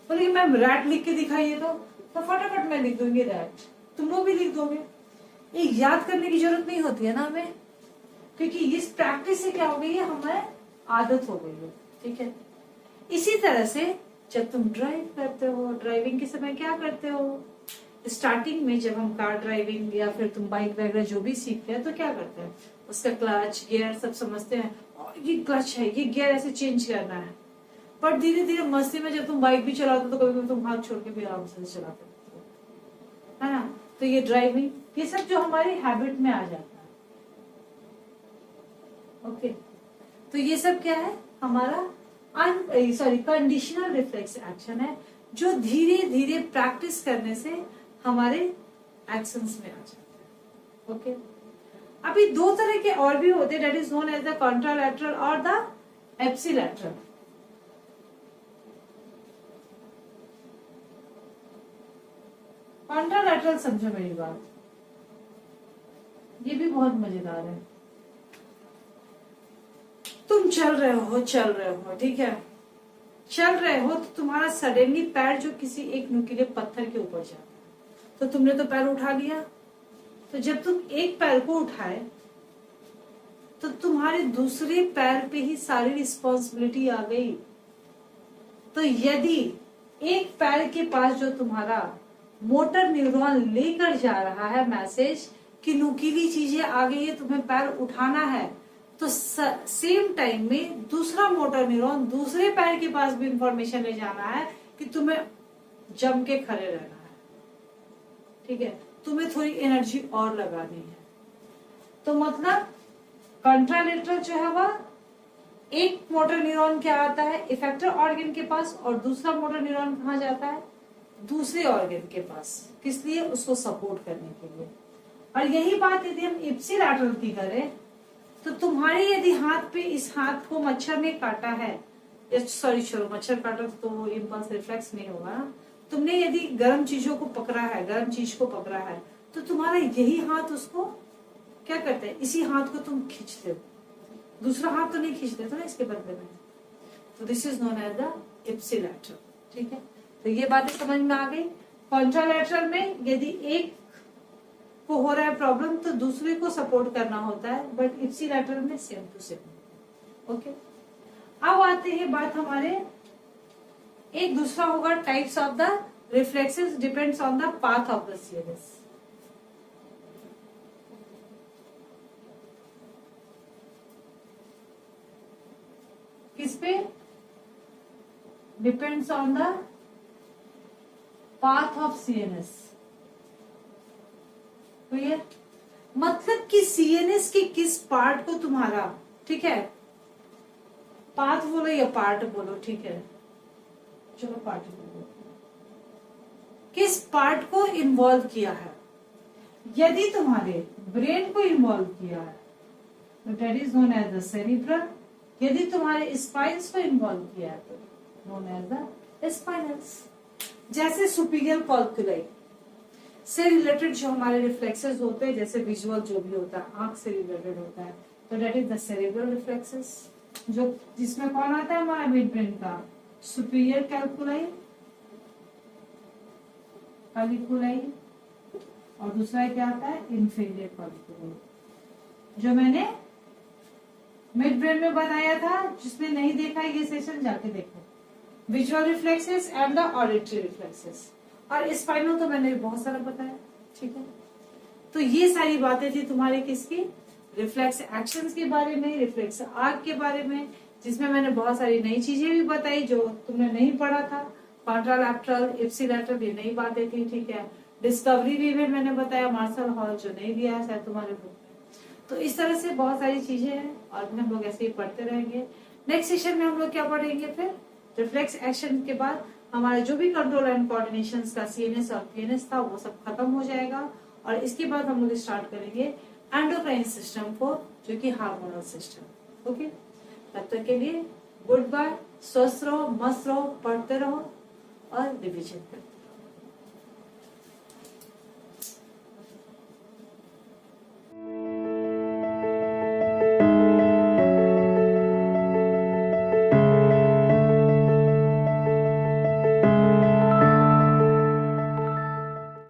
बोले कि मैम रैट लिख के दिखाइए तो फटाफट मैं लिख दूंगी रैट, तुम लोग भी लिख दोगे। ये याद करने की जरूरत नहीं होती है ना हमें, क्योंकि इस प्रैक्टिस से क्या हो गई है, हमें आदत हो गई है। ठीक है, इसी तरह से जब तुम ड्राइव करते हो, ड्राइविंग के समय क्या करते हो, स्टार्टिंग में जब हम कार ड्राइविंग या फिर तुम बाइक वगैरह जो भी सीखते हैं तो क्या करते हैं, उसका क्लच गियर सब समझते हैं, और ये क्लच है, ये गियर ऐसे चेंज करना है। पर धीरे धीरे मस्ती में जब तुम बाइक भी चलाते हो तो कभी कभी तुम हाथ छोड़ के भी आराम से चलाते हो, है ना। तो ये ड्राइविंग, ये सब जो हमारी हैबिट में आ जाता है। ओके, तो ये सब क्या है, हमारा कंडीशनल रिफ्लेक्स एक्शन है, जो धीरे धीरे प्रैक्टिस करने से हमारे एक्शंस में आ जाते हैं। ओके, अभी दो तरह के और भी होते हैं, that is known as the contralateral और द एप्सिलैटरल। कॉन्ट्रालैटरल समझो मेरी बात, ये भी बहुत मजेदार है। तुम चल रहे हो, ठीक है, चल रहे हो तो तुम्हारा सडनली पैर जो किसी एक नुकीले पत्थर के ऊपर जाता है, तो तुमने तो पैर उठा लिया। तो जब तुम एक पैर को उठाए तो तुम्हारे दूसरे पैर पे ही सारी रिस्पॉन्सिबिलिटी आ गई। तो यदि एक पैर के पास जो तुम्हारा मोटर न्यूरॉन लेकर जा रहा है मैसेज कि नुकीली चीजें आ गई है, तुम्हें पैर उठाना है, तो सेम टाइम में दूसरा मोटर न्यूरॉन दूसरे पैर के पास भी इंफॉर्मेशन ले जाना है कि तुम्हें जम के खड़े रहना है। ठीक है, तुम्हें थोड़ी एनर्जी और लगानी है। तो मतलब कंट्रालेटरल जो है वह एक मोटर न्यूरॉन क्या आता है, इफेक्टर ऑर्गन के पास, और दूसरा मोटर न्यूरॉन कहाँ जाता है, दूसरे ऑर्गन के पास। किस लिए, उसको सपोर्ट करने के लिए। और यही बात यदि हम इप्सिलैटरल की करें तो तुम्हारे यदि हाथ पे इस हाथ को मच्छर ने काटा है, सॉरी छोड़ो, मच्छर काटा तो वो इम्पल्स रिफ्लेक्स नहीं होगा ना। तुमने यदि गर्म चीजों को पकड़ा है, गर्म चीज को पकड़ा है, तो तुम्हारा यही हाथ उसको क्या करता है, इसी हाथ को तुम खींचते हो, दूसरा हाथ तो नहीं खींचते तो ना इसके बदले में। तो this is known as the ipsilateral. ठीक है, तो ये बातें समझ में आ गई। कॉन्ट्रालैटरल में यदि एक को हो रहा है प्रॉब्लम तो दूसरे को सपोर्ट करना होता है, बट इप्सिलैटरल में सेम टू सेम। ओके, अब आते हैं बात हमारे, एक दूसरा होगा types of the reflexes depends on the path of the CNS. किस पे, depends on the path of CNS. Clear, मतलब कि सीएनएस के किस पार्ट को तुम्हारा, ठीक है, पाथ बोलो या पार्ट बोलो, ठीक है, चलो पार्ट बोलो, किस पार्ट को इन्वॉल्व किया है। यदि तुम्हारे ब्रेन को इन्वॉल्व किया है तो that is known as the cerebral. यदि तुम्हारे स्पाइन्स को इन्वॉल्व किया है तो नोन एज द स्पाइनल्स। जैसे सुपीरियर कॉर्पुलाई से रिलेटेड जो हमारे रिफ्लेक्सेस होते हैं, जैसे विजुअल जो भी होता है, आंख से रिलेटेड होता है, तो that is the cerebral reflexes, जो जिसमें कौन आता है, हमारा मिड ब्रेन का सुपीरियर कैल्कुलाई, कैलिकुलाई, और दूसरा क्या आता है, इंफीरियर कैल्कुलाई, जो मैंने मिड ब्रेन में बताया था। जिसने नहीं देखा ये सेशन जाके देखो, visual reflexes and the auditory reflexes. और स्पाइनल तो मैंने बहुत सारा बताया, ठीक है। तो ये सारी बातें थी तुम्हारे किसकी, रिफ्लेक्स एक्शंस के बारे में, रिफ्लेक्स आर्क के बारे में, जिसमें मैंने बहुत सारी नई चीजें भी बताई जो तुमने नहीं पढ़ा था। क्वाड्रिलैटरल, इप्सिलैटरल, ये नई बातें थी, ठीक है। डिस्कवरी भी मैंने बताया, मार्शल हॉल जो नहीं दिया है शायद तुम्हारे बुक में। तो इस तरह से बहुत सारी चीजें हैं और हम लोग ऐसे ही पढ़ते रहेंगे। नेक्स्ट सेशन में हम लोग क्या पढ़ेंगे फिर, रिफ्लेक्स एक्शन के बाद हमारा जो भी कंट्रोल एंड कोऑर्डिनेशन का सीएनएस और पीएनएस था वो सब खत्म हो जाएगा। और इसके बाद हम लोग स्टार्ट करेंगे एंडोक्राइन सिस्टम को, जो कि हार्मोनल सिस्टम। ओके, तब तक के लिए गुड बाय, स्वस्थ रहो, मस्त रहो, पढ़ते रहो और रिविजन करो।